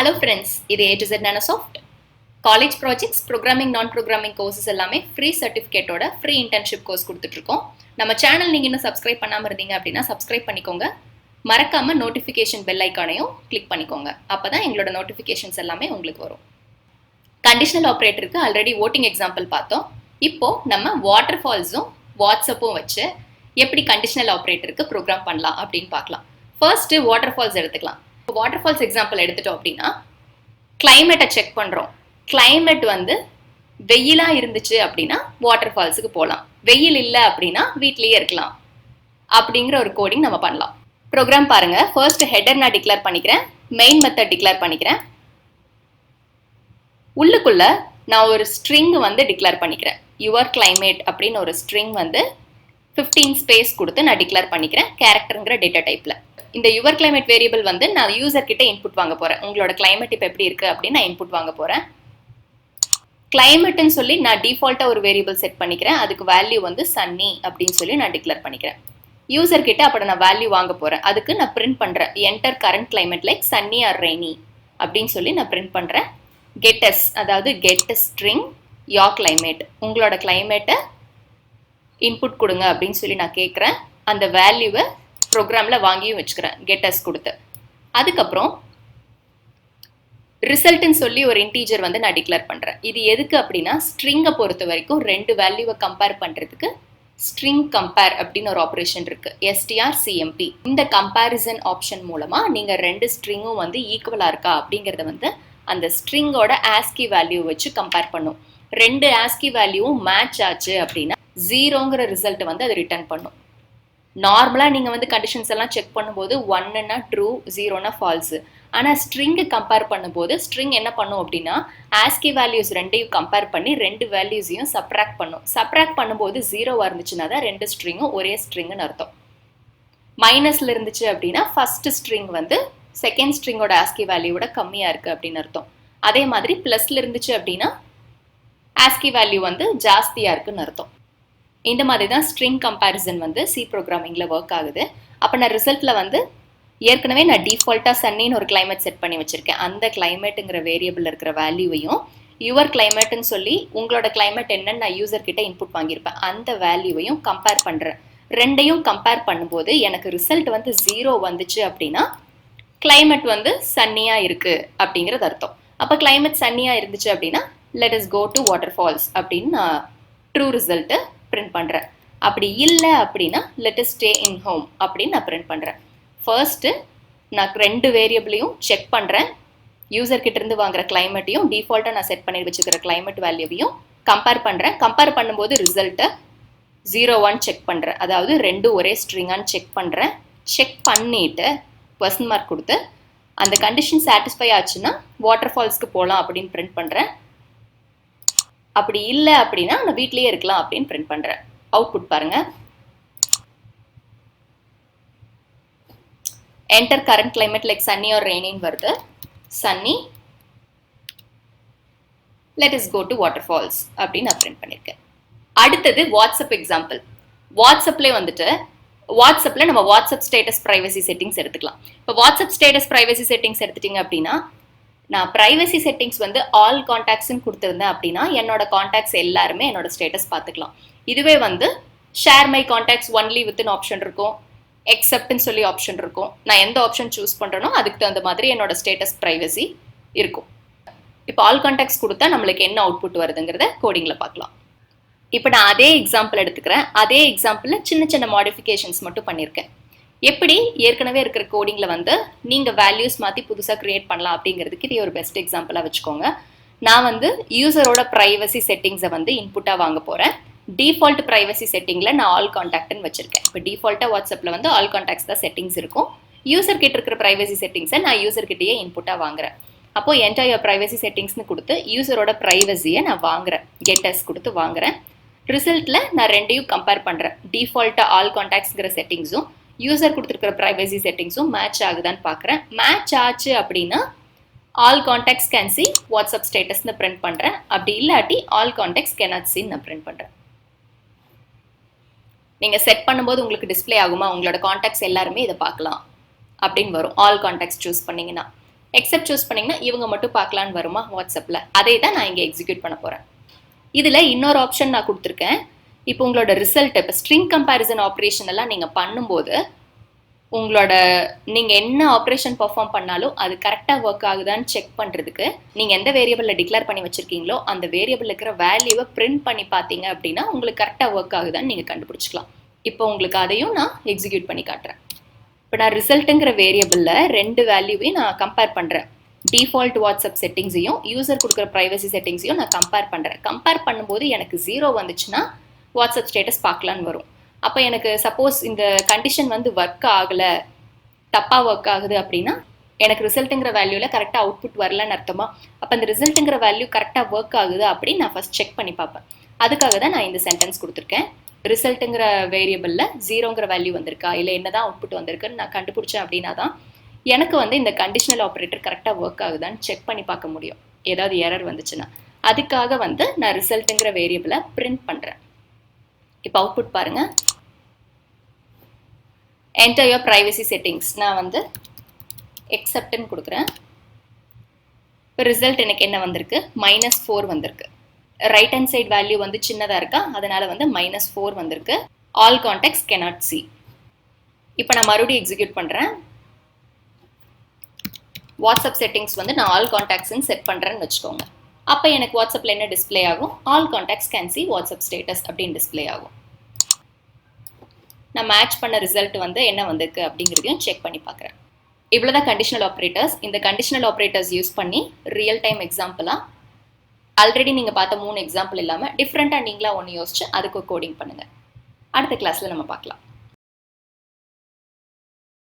Hello friends, இது A to Z Nanosoft. College projects, programming, non-programming courses எல்லாமே free certificate ஓட free internship course கொடுத்துட்டு இருக்கோம். நம்ம சேனல் நீங்க இன்னும் subscribe பண்ணாம இருந்தீங்க அப்படின்னா subscribe பண்ணிக்கோங்க. மறக்காம notification bell ஐகானையும் click பண்ணிக்கோங்க. அப்பதான் எங்களோட notifications எல்லாமே உங்களுக்கு வரும். Conditional operatorக்கு already voting example பார்த்தோம். இப்போ நம்ம waterfallsம் WhatsAppம் வச்சு எப்படி conditional operatorக்கு program பண்ணலாம் அப்படின்னு பார்க்கலாம். First waterfalls எடுத்துக்கலாம். வாட்டர்ஃபால்ஸ் எக்ஸாம்பிள் எடுத்துட்டோம் அப்படின்னா கிளைமேட்டை செக் பண்ணுறோம். கிளைமேட் வந்து வெயிலாக இருந்துச்சு அப்படின்னா வாட்டர்ஃபால்ஸுக்கு போகலாம், வெயில் இல்லை அப்படின்னா வீட்லேயே இருக்கலாம் அப்படிங்கிற ஒரு கோடிங் நம்ம பண்ணலாம். ப்ரோக்ராம் பாருங்க. ஃபர்ஸ்ட் ஹெடர் நான் டிக்ளேர் பண்ணிக்கிறேன், மெயின் மெத்தட் டிக்ளேர் பண்ணிக்கிறேன். உள்ளுக்குள்ள நான் ஒரு ஸ்ட்ரிங் வந்து டிக்ளேர் பண்ணிக்கிறேன். யுவர் கிளைமேட் அப்படின்னு ஒரு ஸ்ட்ரிங் வந்து 15 ஸ்பேஸ் கொடுத்து நான் டிக்ளேர் பண்ணிக்கிறேன் கேரக்டருங்கிற டேட்டா டைப்பில். இந்த யுவர் கிளைமேட் வேரியபிள் வந்து நான் யூசர் கிட்ட இன்புட் வாங்க போறேன். உங்களோட கிளைமேட் இப்போ எப்படி இருக்கு அப்படின்னு நான் இன்புட் வாங்க போறேன். கிளைமேட்னு சொல்லி நான் டிஃபால்ட்டா ஒரு வேரியபிள் செட் பண்ணிக்கிறேன். அதுக்கு வேல்யூ வந்து சன்னி அப்படின்னு சொல்லி நான் டிக்ளேர் பண்ணிக்கிறேன். யூசர் கிட்ட அப்போ நான் வேல்யூ வாங்க போறேன். அதுக்கு நான் பிரிண்ட் பண்றேன் enter current climate like sunny or rainy அப்படின்னு சொல்லி நான் பிரிண்ட் பண்றேன். கெட்டஸ் அதாவது கெட் ஸ்ட்ரிங் யோர் கிளைமேட், உங்களோட கிளைமேட்டை இன்புட் கொடுங்க அப்படின்னு சொல்லி நான் கேட்குறேன். அந்த வேல்யூவை ப்ரோக்ராமில் வாங்கியும் வச்சுக்கிறேன் கெட்டஸ் கொடுத்து. அதுக்கப்புறம் ரிசல்ட்னு சொல்லி ஒரு இன்டீஜர் வந்து நான் டிக்ளேர் பண்ணுறேன். இது எதுக்கு அப்படின்னா ஸ்ட்ரிங்கை பொறுத்த வரைக்கும் ரெண்டு வேல்யூவை கம்பேர் பண்ணுறதுக்கு ஸ்ட்ரிங் கம்பேர் அப்படின்னு ஒரு ஆப்ரேஷன் இருக்கு, STRCMP. இந்த கம்பேரிசன் ஆப்ஷன் மூலமாக நீங்கள் ரெண்டு ஸ்ட்ரிங்கும் வந்து ஈக்குவலாக இருக்கா அப்படிங்கிறத வந்து அந்த ஸ்ட்ரிங்கோட ஆஸ்கி வேல்யூ வச்சு கம்பேர் பண்ணும். ரெண்டு ஆஸ்கி வேல்யூவும் மேட்ச் ஆச்சு அப்படின்னா 0ங்கிற ரிசல்ட் வந்து அது ரிட்டர்ன் பண்ணும். நார்மலாக நீங்கள் வந்து கண்டிஷன்ஸ் எல்லாம் செக் பண்ணும்போது 1ன்னா ட்ரூ, 0னா ஃபால்ஸு. ஆனால் ஸ்ட்ரிங்கை கம்பேர் பண்ணும்போது ஸ்ட்ரிங் என்ன பண்ணும் அப்படின்னா ஆஸ்கி வேல்யூஸ் ரெண்டையும் கம்பேர் பண்ணி ரெண்டு வேல்யூஸையும் சப்ராக்ட் பண்ணும். சப்ராக்ட் பண்ணும்போது 0 இருந்துச்சுன்னா தான் ரெண்டு ஸ்ட்ரிங்கும் ஒரே ஸ்ட்ரிங்குன்னு அர்த்தம். மைனஸில் இருந்துச்சு அப்படின்னா ஃபர்ஸ்ட் ஸ்ட்ரிங் வந்து செகண்ட் ஸ்ட்ரிங்கோட ஆஸ்கி வேல்யூவோட கம்மியாக இருக்குது அப்படின்னு அர்த்தம். அதே மாதிரி ப்ளஸில் இருந்துச்சு அப்படின்னா ஆஸ்கி வேல்யூ வந்து ஜாஸ்தியாக இருக்குன்னு அர்த்தம். இந்த மாதிரி தான் ஸ்ட்ரிங் கம்பேரிசன் வந்து சி ப்ரோக்ராமிங்கில் ஒர்க் ஆகுது. அப்போ நான் ரிசல்ட்டில் வந்து ஏற்கனவே நான் டிஃபால்ட்டாக சன்னின்னு ஒரு கிளைமேட் செட் பண்ணி வச்சுருக்கேன். அந்த கிளைமேட்டுங்கிற வேரியபிள் இருக்கிற வேல்யூவையும் யுவர் கிளைமேட்டுன்னு சொல்லி உங்களோட கிளைமேட் என்னன்னு நான் யூசர் கிட்ட இன்புட் வாங்கியிருப்பேன், அந்த வேல்யூவையும் கம்பேர் பண்ணுறேன். ரெண்டையும் கம்பேர் பண்ணும்போது எனக்கு ரிசல்ட் வந்து 0 வந்துச்சு அப்படின்னா கிளைமேட் வந்து சன்னியாக இருக்குது அப்படிங்கிறது அர்த்தம். அப்போ கிளைமேட் சன்னியாக இருந்துச்சு அப்படின்னா let us go to waterfalls அப்படின்னு நான் ட்ரூ ரிசல்ட்டு பிரிண்ட் பண்ணுறேன். அப்படி இல்லை அப்படின்னா let us stay in home அப்படின்னு நான் பிரிண்ட் பண்ணுறேன். ஃபர்ஸ்ட்டு நான் ரெண்டு வேரியபிளையும் செக் பண்ணுறேன். யூசர் கிட்ட இருந்து வாங்குற கிளைமேட்டையும் டிஃபால்ட்டாக நான் செட் பண்ணி வச்சுக்கிற கிளைமேட் வேல்யூவையும் கம்பேர் பண்ணுறேன். கம்பேர் பண்ணும்போது ரிசல்ட்டை 0-1 செக் பண்ணுறேன். அதாவது ரெண்டு ஒரே ஸ்ட்ரிங்கான்னு செக் பண்ணுறேன். செக் பண்ணிவிட்டு கொஸ்டின் மார்க் கொடுத்து அந்த கண்டிஷன் சாட்டிஸ்ஃபை ஆச்சுன்னா வாட்டர்ஃபால்ஸ்க்கு போகலாம் அப்படின்னு பிரிண்ட் பண்ணுறேன். அப்படி இல்லை அப்படின்னா நான் வீட்லேயே இருக்கலாம் அப்படின்னு பிரிண்ட் பண்ணுறேன். அவுட்புட் பாருங்க. Enter current climate like sunny or ரெய்னின்னு வருது. Sunny, let us go to waterfalls அப்படின்னு நான் பிரிண்ட் பண்ணியிருக்கேன். அடுத்தது வாட்ஸ்அப் எக்ஸாம்பிள். வாட்ஸ்அப்லேயே வந்துட்டு வாட்ஸ்அப்பில் நம்ம வாட்ஸ்அப் ஸ்டேட்டஸ் ப்ரைவசி செட்டிங்ஸ் எடுத்துக்கலாம். இப்போ வாட்ஸ்அப் ஸ்டேட்டஸ் ப்ரைவசி செட்டிங்ஸ் எடுத்துட்டிங்க அப்படின்னா நான் ப்ரைவசி செட்டிங்ஸ் வந்து ஆல் கான்டாக்ட்ஸ்ன்னு கொடுத்துருந்தேன் அப்படின்னா என்னோட கான்டாக்ட்ஸ் எல்லாருமே என்னோட ஸ்டேட்டஸ் பார்த்துக்கலாம். இதுவே வந்து ஷேர் மை கான்டாக்ட்ஸ் ஒன்லி வித்னு ஆப்ஷன் இருக்கும், எக்ஸப்ட்னு சொல்லி ஆப்ஷன் இருக்கும். நான் எந்த ஆப்ஷன் சூஸ் பண்ணுறேனோ அதுக்கு தகுந்த மாதிரி என்னோட ஸ்டேட்டஸ் ப்ரைவசி இருக்கும். இப்போ ஆல் கான்டாக்ட்ஸ் கொடுத்தா நம்மளுக்கு என்ன அவுட்புட் வருதுங்கிறத கோடிங்கில் பார்க்கலாம். இப்போ நான் அதே எக்ஸாம்பிள் எடுத்துக்கிறேன். அதே எக்ஸாம்பிளில் சின்ன சின்ன மாடிஃபிகேஷன்ஸ் மட்டும் பண்ணியிருக்கேன். எப்படி ஏற்கனவே இருக்கிற கோடிங்கில் வந்து நீங்கள் வேல்யூஸ் மாற்றி புதுசாக க்ரியேட் பண்ணலாம் அப்படிங்கிறதுக்கு இது ஒரு பெஸ்ட் எக்ஸாம்பிளாக வச்சுக்கோங்க. நான் வந்து யூசரோட ப்ரைவசி செட்டிங்ஸை வந்து இன்புட்டாக வாங்க போகிறேன். டிஃபால்ட் ப்ரைவசி செட்டிங்கில் நான் ஆல் கான்டாக்ட்னு வச்சுருக்கேன். இப்போ டிஃபால்ட்டாக வாட்ஸ்அப்பில் வந்து ஆல் கான்டாக்ட்ஸ் தான் செட்டிங்ஸ் இருக்கும். யூசர் கிட்ட இருக்கிற ப்ரைவசி செட்டிங்ஸை நான் யூசர் கிட்டேயே இன்புட்டாக வாங்குறேன். அப்போது என்டர் யுவர் ப்ரைவசி செட்டிங்ஸ்னு கொடுத்து யூசரோட ப்ரைவசியை நான் வாங்குறேன், கெட்டஸ் கொடுத்து வாங்குறேன். ரிசல்ட்டில் நான் ரெண்டையும் கம்பேர் பண்ணுறேன். டிஃபால்ட்டாக ஆல் கான்டாக்ட்ஸ்ங்கிற செட்டிங்ஸும் யூசர் கொடுத்துருக்கிற ப்ரைவசி செட்டிங்ஸும் மேட்ச் ஆகுதான்னு பார்க்குறேன். மேட்ச் ஆச்சு அப்படின்னா all contacts can see WhatsApp ஸ்டேட்டஸ்னு பிரிண்ட் பண்ணுறேன். அப்படி இல்லாட்டி ஆல் கான்டாக்ட்ஸ் கேனாட் சீன்னு நான் பிரிண்ட் பண்ணுறேன். நீங்கள் செட் பண்ணும்போது உங்களுக்கு டிஸ்பிளே ஆகுமா, உங்களோட கான்டாக்ட்ஸ் எல்லாருமே இதை பார்க்கலாம் அப்படின்னு வரும் ஆல் கான்டாக்ட்ஸ் சூஸ் பண்ணிங்கன்னா. எக்ஸப்ட் சூஸ் பண்ணிங்கன்னா இவங்க மட்டும் பார்க்கலான்னு வருமா வாட்ஸ்அப்பில், அதே தான் நான் இங்கே எக்ஸிக்யூட் பண்ண போகிறேன். இதில் இன்னொரு ஆப்ஷன் நான் கொடுத்துருக்கேன். இப்போ உங்களோட ரிசல்ட், இப்போ ஸ்ட்ரிங் கம்பேரிசன் ஆப்ரேஷன் எல்லாம் நீங்கள் பண்ணும்போது நீங்கள் என்ன ஆப்ரேஷன் பர்ஃபார்ம் பண்ணாலும் அது கரெக்டாக ஒர்க் ஆகுதான்னு செக் பண்ணுறதுக்கு நீங்கள் எந்த வேரியபிளில் டிக்ளேர் பண்ணி வச்சுருக்கீங்களோ அந்த வேரியபிள் இருக்கிற வேல்யூவை பிரிண்ட் பண்ணி பார்த்தீங்க அப்படின்னா உங்களுக்கு கரெக்டாக ஒர்க் ஆகுதான்னு நீங்கள் கண்டுபிடிச்சிக்கலாம். இப்போ உங்களுக்கு அதையும் நான் எக்ஸிக்யூட் பண்ணி காட்டுறேன். இப்போ நான் ரிசல்ட்டுங்கிற வேரியபிளில் 2 வேல்யூவையும் நான் கம்பேர் பண்ணுறேன். டிஃபால்ட் வாட்ஸ்அப் செட்டிங்ஸையும் யூசர் கொடுக்குற ப்ரைவசி செட்டிங்ஸையும் நான் கம்பேர் பண்ணுறேன். கம்பேர் பண்ணும்போது எனக்கு 0 வந்துச்சுன்னா வாட்ஸ்அப் ஸ்டேட்டஸ் பார்க்கலான்னு வரும். அப்போ எனக்கு சப்போஸ் இந்த கண்டிஷன் வந்து ஒர்க் ஆகலை, தப்பாக ஒர்க் ஆகுது அப்படின்னா எனக்கு ரிசல்ட்டுங்கிற வேல்யூவில் கரெக்டாக அவுட்புட் வரலன்னு அர்த்தமா? அப்போ அந்த ரிசல்ட்டுங்கிற வேல்யூ கரெக்டாக ஒர்க் ஆகுது அப்படின்னு நான் ஃபஸ்ட் செக் பண்ணி பார்ப்பேன். அதுக்காக தான் நான் இந்த சென்டென்ஸ் கொடுத்துருக்கேன். ரிசல்ட்டுங்கிற வேரியபிளில் 0ங்கிற வேல்யூ வந்திருக்கா இல்லை என்ன தான் அவுட்புட் வந்திருக்குன்னு நான் கண்டுபிடிச்சேன் அப்படின்னா தான் எனக்கு வந்து இந்த கண்டிஷனல் ஆப்ரேட்டர் கரெக்டாக ஒர்க் ஆகுதான்னு செக் பண்ணி பார்க்க முடியும், ஏதாவது எரர் வந்துச்சுன்னா. அதுக்காக வந்து நான் ரிசல்ட்டுங்கிற வேரியபிளை பிரிண்ட் பண்ணுறேன். இப்போ அவுட்புட் பாருங்கள். என்டர் யுவர் ப்ரைவசி செட்டிங்ஸ், நான் வந்து எக்ஸப்ட்னு கொடுக்குறேன். இப்போ ரிசல்ட் எனக்கு என்ன வந்திருக்கு? -4 வந்திருக்கு. ரைட் ஹேண்ட் சைட் வேல்யூ வந்து சின்னதாக இருக்கா, அதனால் வந்து -4 வந்திருக்கு. All contacts cannot see. இப்போ நான் மறுபடியும் எக்ஸிக்யூட் பண்ணுறேன். வாட்ஸ்அப் செட்டிங்ஸ் வந்து நான் ஆல் கான்டாக்ட்ஸ்ன்னு செட் பண்ணுறேன்னு வச்சுக்கோங்க. அப்போ எனக்கு வாட்ஸ்அப்பில் என்ன டிஸ்பிளே ஆகும்? All contacts can see WhatsApp status அப்படின்னு டிஸ்பிளே ஆகும். நான் மேட்ச் பண்ண ரிசல்ட் வந்து என்ன வந்திருக்கு அப்படிங்கிறதையும் செக் பண்ணி பார்க்குறேன். இவ்வளோதான் கண்டிஷனல் ஆப்ரேட்டர்ஸ். இந்த கண்டிஷனல் ஆப்ரேட்டர்ஸ் யூஸ் பண்ணி ரியல் டைம் எக்ஸாம்பிளாக ஆல்ரெடி நீங்கள் பார்த்த 3 எக்ஸாம்பிள் இல்லாமல் டிஃப்ரெண்ட்டாக நீங்களாக ஒன்று யோசிச்சு அதுக்கு கோடிங் பண்ணுங்கள். அடுத்த கிளாஸில் நம்ம பார்க்கலாம்.